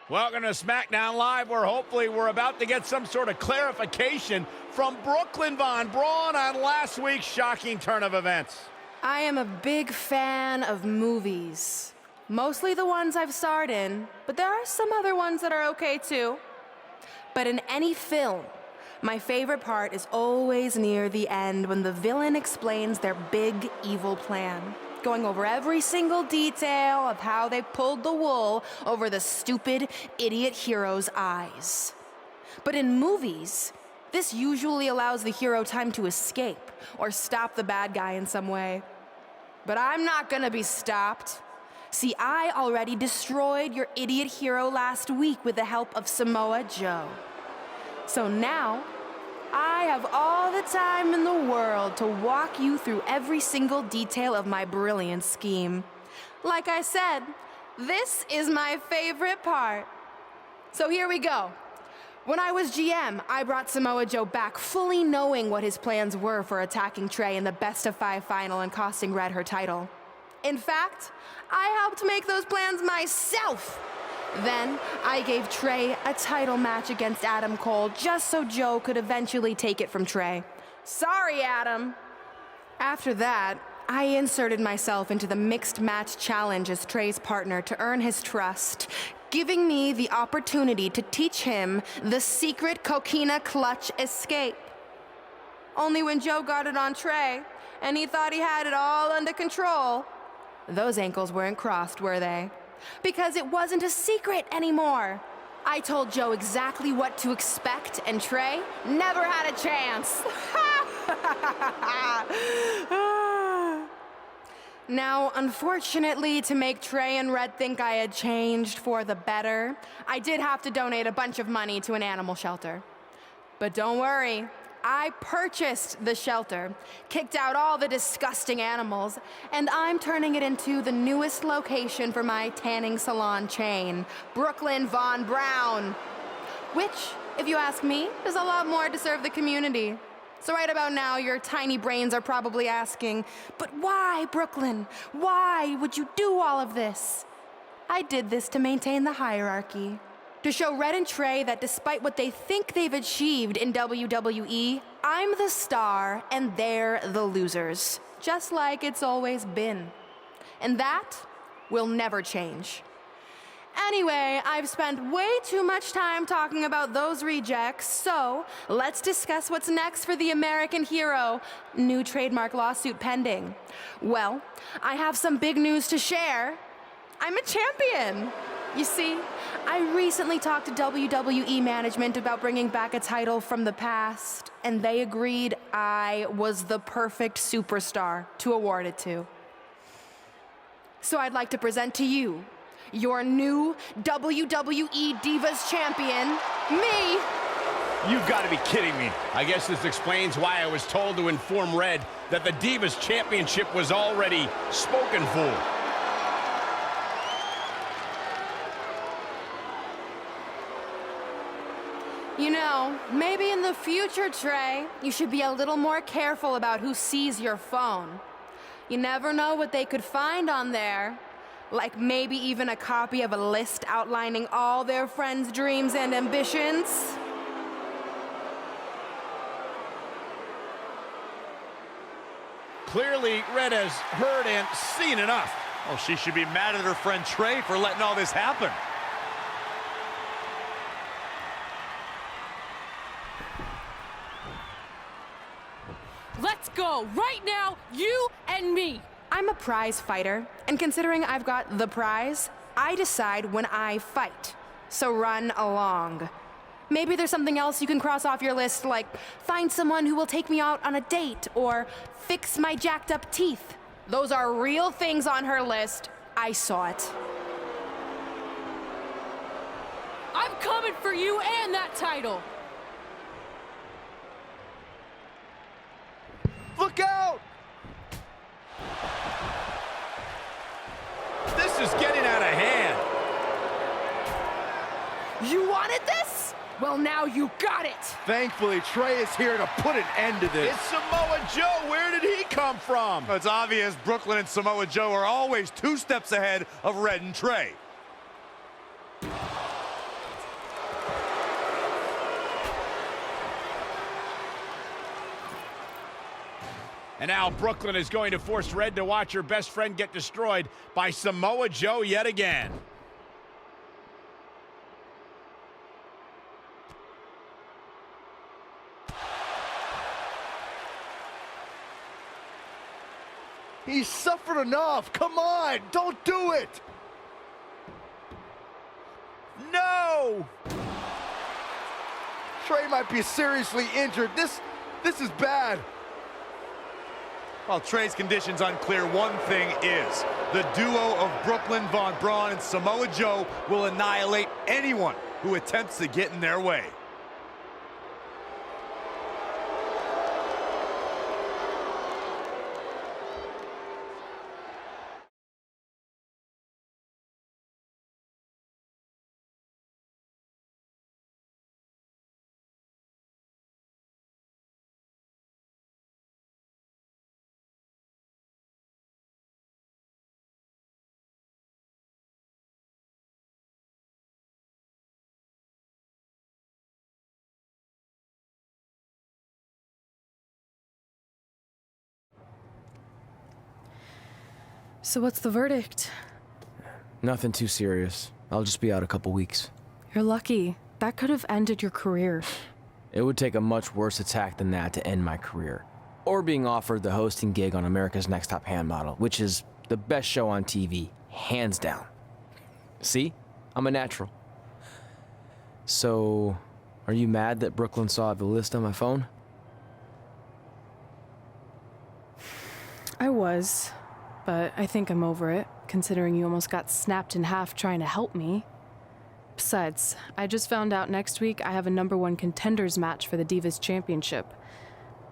Welcome to SmackDown Live, where hopefully we're about to get some sort of clarification from Brooklyn Von Braun on last week's shocking turn of events. I am a big fan of movies. Mostly the ones I've starred in, but there are some other ones that are okay too. But in any film, my favorite part is always near the end when the villain explains their big evil plan, going over every single detail of how they pulled the wool over the stupid idiot hero's eyes. But in movies, this usually allows the hero time to escape or stop the bad guy in some way. But I'm not gonna be stopped. See, I already destroyed your idiot hero last week with the help of Samoa Joe. So now, I have all the time in the world to walk you through every single detail of my brilliant scheme. Like I said, this is my favorite part. So here we go. When I was GM, I brought Samoa Joe back fully knowing what his plans were for attacking Trey in the best-of-5 final and costing Red her title. In fact, I helped make those plans myself. Then, I gave Trey a title match against Adam Cole just so Joe could eventually take it from Trey. Sorry, Adam. After that, I inserted myself into the mixed match challenge as Trey's partner to earn his trust, giving me the opportunity to teach him the secret coquina clutch escape. Only when Joe got it on Trey, and he thought he had it all under control, those ankles weren't crossed, were they? Because it wasn't a secret anymore. I told Joe exactly what to expect, and Trey never had a chance. Now, unfortunately, to make Trey and Red think I had changed for the better, I did have to donate a bunch of money to an animal shelter. But don't worry, I purchased the shelter, kicked out all the disgusting animals, and I'm turning it into the newest location for my tanning salon chain, Brooklyn Von Braun. Which, if you ask me, does a lot more to serve the community. So right about now, your tiny brains are probably asking, but why, Brooklyn? Why would you do all of this? I did this to maintain the hierarchy. To show Red and Trey that despite what they think they've achieved in WWE, I'm the star and they're the losers. Just like it's always been. And that will never change. Anyway, I've spent way too much time talking about those rejects, so let's discuss what's next for the American hero. New trademark lawsuit pending. Well, I have some big news to share. I'm a champion. You see, I recently talked to WWE management about bringing back a title from the past, and they agreed I was the perfect superstar to award it to. So I'd like to present to you your new WWE Divas champion, me. You've got to be kidding me. I guess this explains why I was told to inform Red that the Divas Championship was already spoken for. You know, maybe in the future, Trey, you should be a little more careful about who sees your phone. You never know what they could find on there. Like maybe even a copy of a list outlining all their friends' dreams and ambitions. Clearly, Red has heard and seen enough. Oh, she should be mad at her friend Trey for letting all this happen. Let's go, right now, you and me. I'm a prize fighter, and considering I've got the prize, I decide when I fight. So run along. Maybe there's something else you can cross off your list, like find someone who will take me out on a date, or fix my jacked up teeth. Those are real things on her list. I saw it. I'm coming for you and that title. Look out! This is getting out of hand. You wanted this? Well, now you got it! Thankfully, Trey is here to put an end to this. It's Samoa Joe. Where did he come from? It's obvious Brooklyn and Samoa Joe are always 2 steps ahead of Red and Trey. And now Brooklyn is going to force Red to watch her best friend get destroyed by Samoa Joe yet again. He's suffered enough. Come on, don't do it. No! Trey might be seriously injured. This is bad. While Trey's condition's unclear, one thing is, the duo of Brooklyn Von Braun and Samoa Joe will annihilate anyone who attempts to get in their way. So what's the verdict? Nothing too serious. I'll just be out a couple weeks. You're lucky. That could have ended your career. It would take a much worse attack than that to end my career. Or being offered the hosting gig on America's Next Top Hand Model, which is the best show on TV, hands down. See? I'm a natural. So, are you mad that Brooklyn saw the list on my phone? I was, but I think I'm over it, considering you almost got snapped in half trying to help me. Besides, I just found out next week I have a #1 contenders match for the Divas Championship.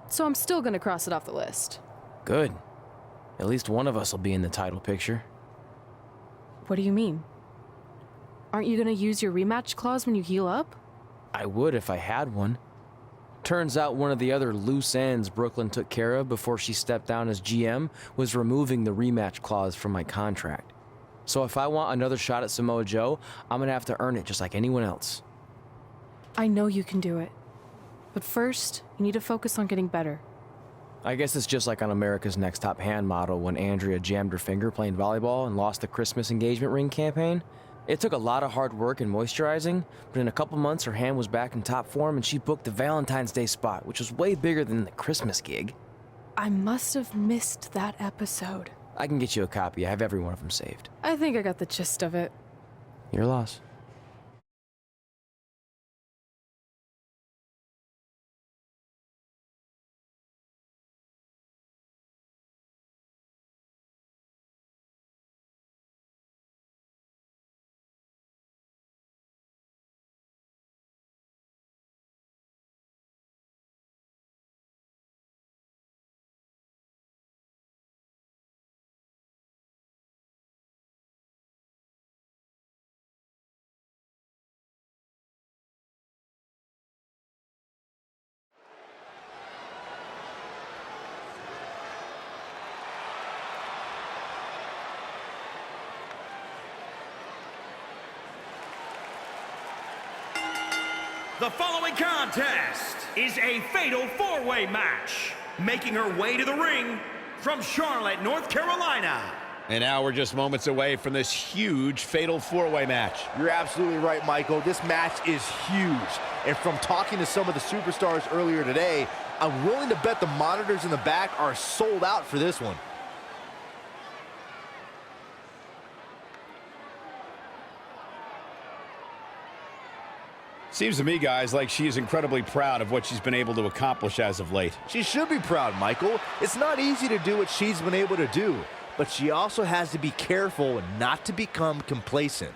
So I'm still gonna cross it off the list. Good. At least one of us will be in the title picture. What do you mean? Aren't you gonna use your rematch clause when you heal up? I would if I had one. Turns out one of the other loose ends Brooklyn took care of before she stepped down as GM was removing the rematch clause from my contract. So if I want another shot at Samoa Joe, I'm gonna have to earn it just like anyone else. I know you can do it. But first, you need to focus on getting better. I guess it's just like on America's Next Top Hand Model when Andrea jammed her finger playing volleyball and lost the Christmas engagement ring campaign. It took a lot of hard work and moisturizing, but in a couple months her hand was back in top form and she booked the Valentine's Day spot, which was way bigger than the Christmas gig. I must have missed that episode. I can get you a copy. I have every one of them saved. I think I got the gist of it. Your loss. The following contest is a fatal four-way match. Making her way to the ring from Charlotte, North Carolina. And now we're just moments away from this huge fatal four-way match. You're absolutely right, Michael. This match is huge. And from talking to some of the superstars earlier today, I'm willing to bet the monitors in the back are sold out for this one. Seems to me, guys, like she is incredibly proud of what she's been able to accomplish as of late. She should be proud, Michael. It's not easy to do what she's been able to do, but she also has to be careful not to become complacent.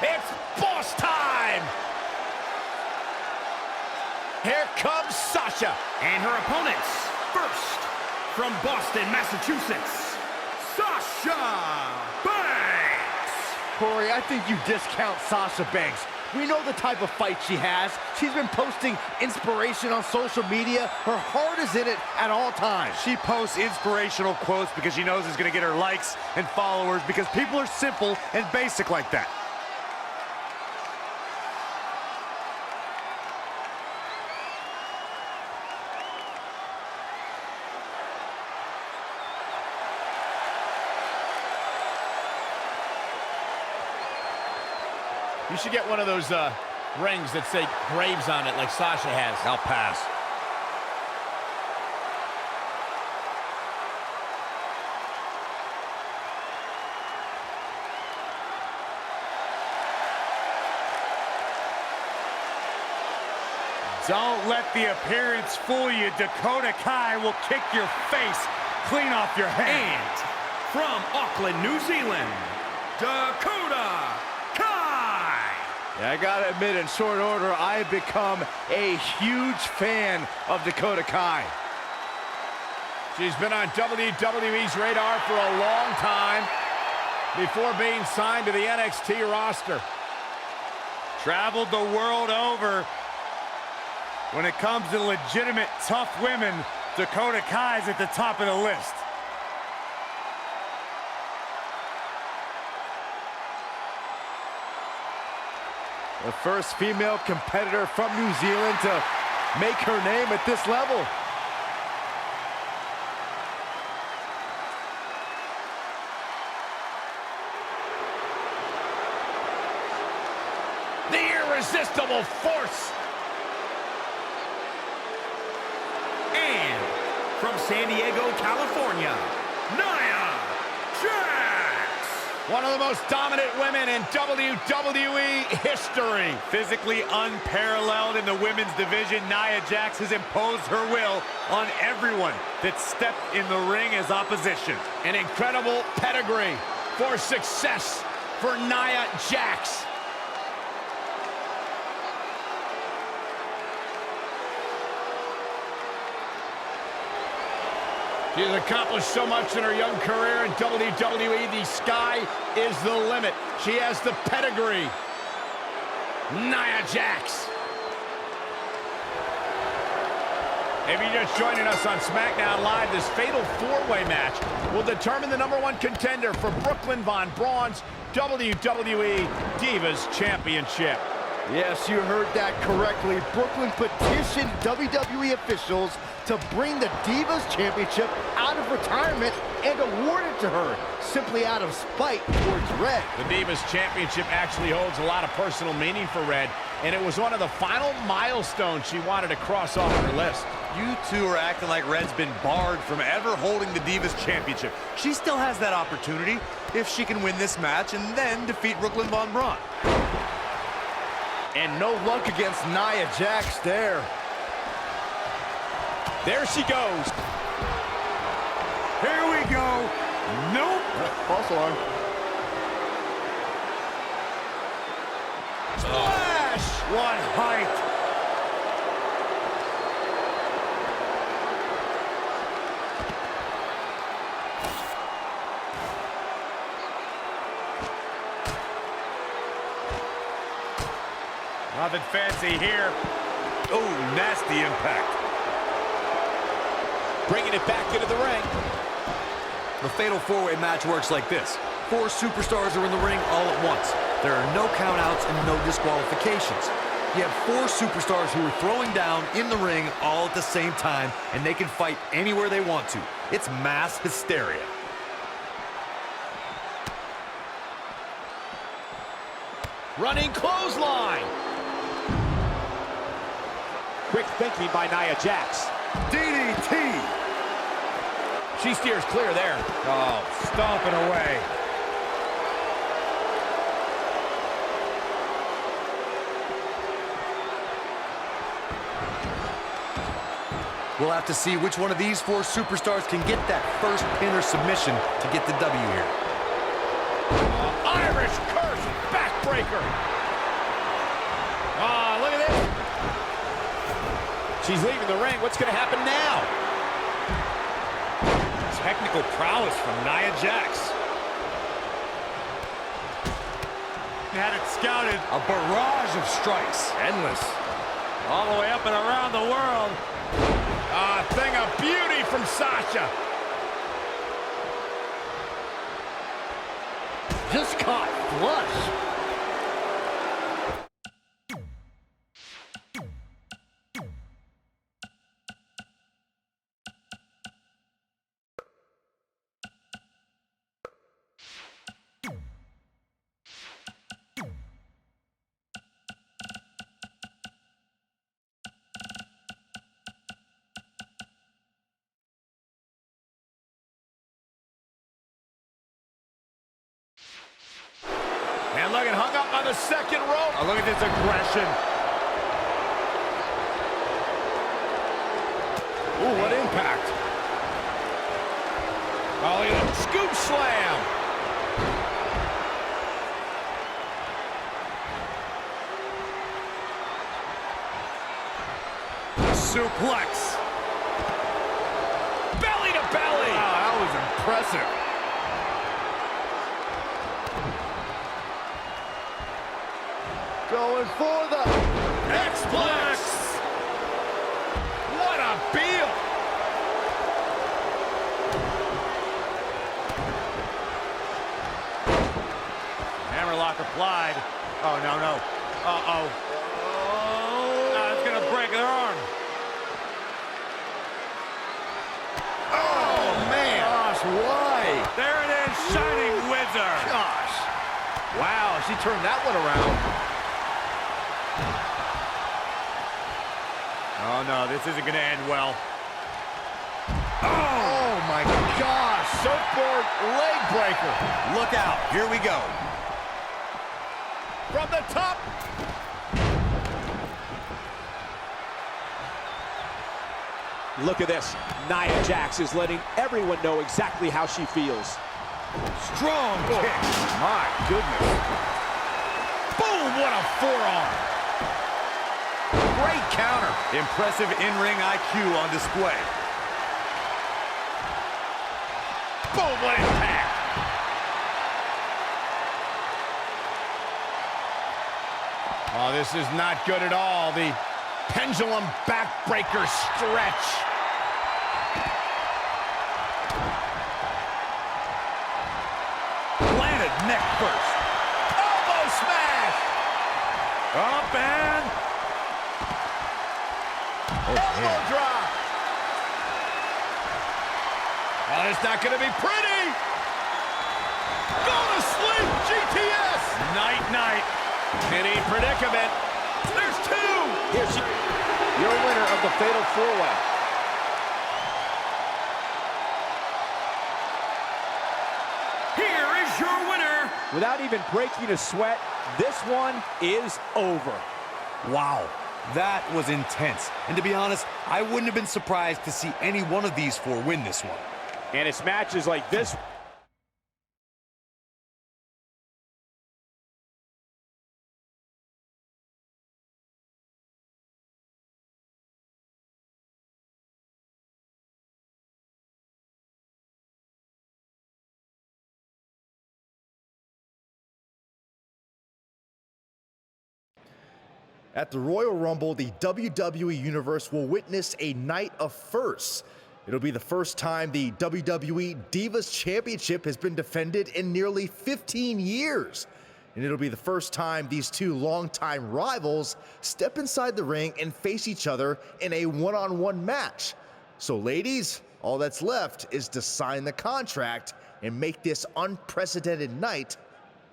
It's boss time! Here comes Sasha. And her opponents, first, from Boston, Massachusetts, Sasha Banks. Corey, I think you discount Sasha Banks. We know the type of fight she has. She's been posting inspiration on social media. Her heart is in it at all times. She posts inspirational quotes because she knows it's going to get her likes and followers because people are simple and basic like that. You should get one of those rings that say Graves on it like Sasha has. I'll pass. Don't let the appearance fool you. Dakota Kai will kick your face clean off your head. And from Auckland, New Zealand, Dakota Kai. Yeah, I gotta admit, in short order, I have become a huge fan of Dakota Kai. She's been on WWE's radar for a long time before being signed to the NXT roster. Traveled the world over. When it comes to legitimate, tough women, Dakota Kai's at the top of the list. The first female competitor from New Zealand to make her name at this level. The irresistible force. And from San Diego, California, Nia Jax. One of the most dominant women in WWE history. Physically unparalleled in the women's division, Nia Jax has imposed her will on everyone that stepped in the ring as opposition. An incredible pedigree for success for Nia Jax. She has accomplished so much in her young career in WWE. The sky is the limit. She has the pedigree. Nia Jax. If you're just joining us on SmackDown Live, this fatal four-way match will determine the #1 contender for Brooklyn Von Braun's WWE Divas Championship. Yes, you heard that correctly. Brooklyn petitioned WWE officials to bring the Divas Championship out of retirement and award it to her, simply out of spite towards Red. The Divas Championship actually holds a lot of personal meaning for Red, and it was one of the final milestones she wanted to cross off her list. You two are acting like Red's been barred from ever holding the Divas Championship. She still has that opportunity if she can win this match and then defeat Brooklyn Von Braun. And no luck against Nia Jax there. There she goes. Here we go. Nope. False alarm. Splash! What height. Nothing fancy here. Oh, nasty impact. Bringing it back into the ring. The fatal four-way match works like this. 4 superstars are in the ring all at once. There are no countouts and no disqualifications. You have 4 superstars who are throwing down in the ring all at the same time, and they can fight anywhere they want to. It's mass hysteria. Running clothesline. Quick thinking by Nia Jax. DDT. She steers clear there. Oh, stomping away. We'll have to see which one of these 4 superstars can get that first pin or submission to get the W here. Irish curse, backbreaker. Look at this. She's leaving the ring. What's going to happen now? Technical prowess from Nia Jax. Had it scouted. A barrage of strikes. Endless. All the way up and around the world. A thing of beauty from Sasha. Just caught flush. And looking hung up on the second rope. Oh, look at this aggression. Ooh, what impact. Oh, look at that scoop slam. Suplex. Belly to belly. Wow, that was impressive. Going for the X-Plex. What a feel. Hammerlock applied. Oh, no, no. Uh-oh. Oh, it's going to break their arm. Oh, man. Gosh, why? There it is, Shining Wizard. Gosh. Wow, she turned that one around. Oh, no, this isn't going to end well. Oh, my gosh. Surfboard leg breaker. Look out. Here we go. From the top. Look at this. Nia Jax is letting everyone know exactly how she feels. Strong kick. My goodness. Boom, what a forearm. Great counter. Impressive in-ring IQ on display. Boom, what impact. Oh, this is not good at all. The pendulum backbreaker stretch. Planted neck first. Elbow smash. Up and... Elbow drop. Oh, it's not going to be pretty. Go to sleep, GTS. Night-night. Any predicament. There's two. Here's your winner of the Fatal 4-Way. Here is your winner. Without even breaking a sweat, this one is over. Wow, that was intense. And to be honest, I wouldn't have been surprised to see any one of these four win this one. And it's matches like this. At the Royal Rumble, the WWE Universe will witness a night of firsts. It'll be the first time the WWE Divas Championship has been defended in nearly 15 years. And it'll be the first time these two longtime rivals step inside the ring and face each other in a one-on-one match. So ladies, all that's left is to sign the contract and make this unprecedented night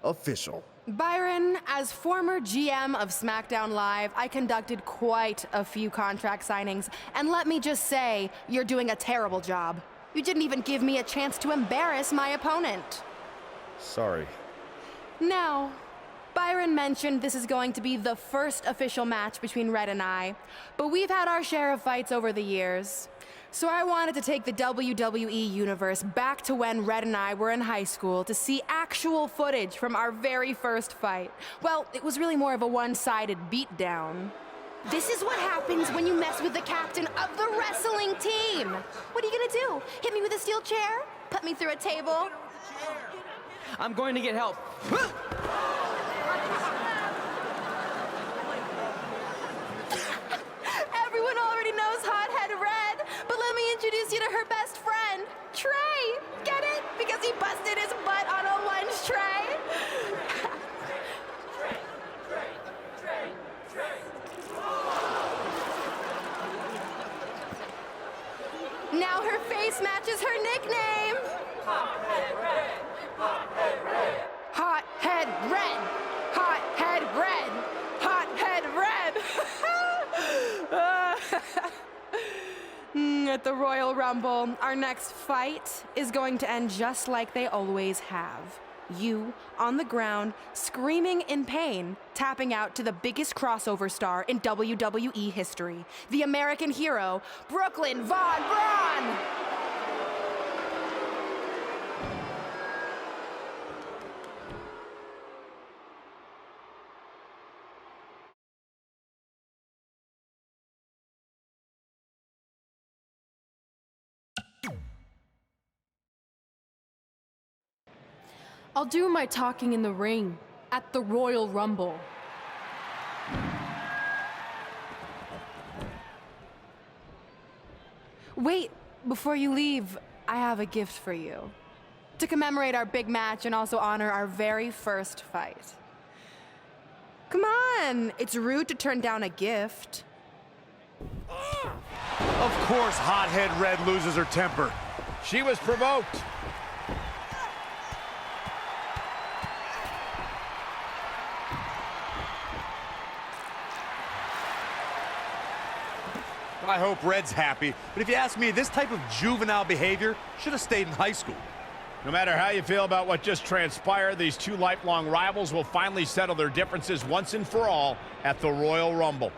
official. Byron, as former GM of SmackDown Live, I conducted quite a few contract signings, and let me just say, you're doing a terrible job. You didn't even give me a chance to embarrass my opponent. Sorry. Now, Byron mentioned this is going to be the first official match between Red and I, but we've had our share of fights over the years. So I wanted to take the WWE Universe back to when Red and I were in high school to see actual footage from our very first fight. Well, it was really more of a one-sided beatdown. This is what happens when you mess with the captain of the wrestling team. What are you gonna do? Hit me with a steel chair? Put me through a table? I'm going to get help. Everyone already knows Hothead Red, but let me introduce you to her best friend, Trey. Get it? Because he busted his butt on a lunch tray. Now her face matches her nickname. Hothead Red. Hothead Red. Hothead Red. Hothead Red. Hothead Red. At the Royal Rumble, our next fight is going to end just like they always have. You on the ground, screaming in pain, tapping out to the biggest crossover star in WWE history, the American hero, Brooklyn Von Braun! I'll do my talking in the ring at the Royal Rumble. Wait, before you leave, I have a gift for you. To commemorate our big match and also honor our very first fight. Come on, it's rude to turn down a gift. Of course, Hothead Red loses her temper. She was provoked. I hope Red's happy, but if you ask me, this type of juvenile behavior should have stayed in high school. No matter how you feel about what just transpired, these two lifelong rivals will finally settle their differences once and for all at the Royal Rumble.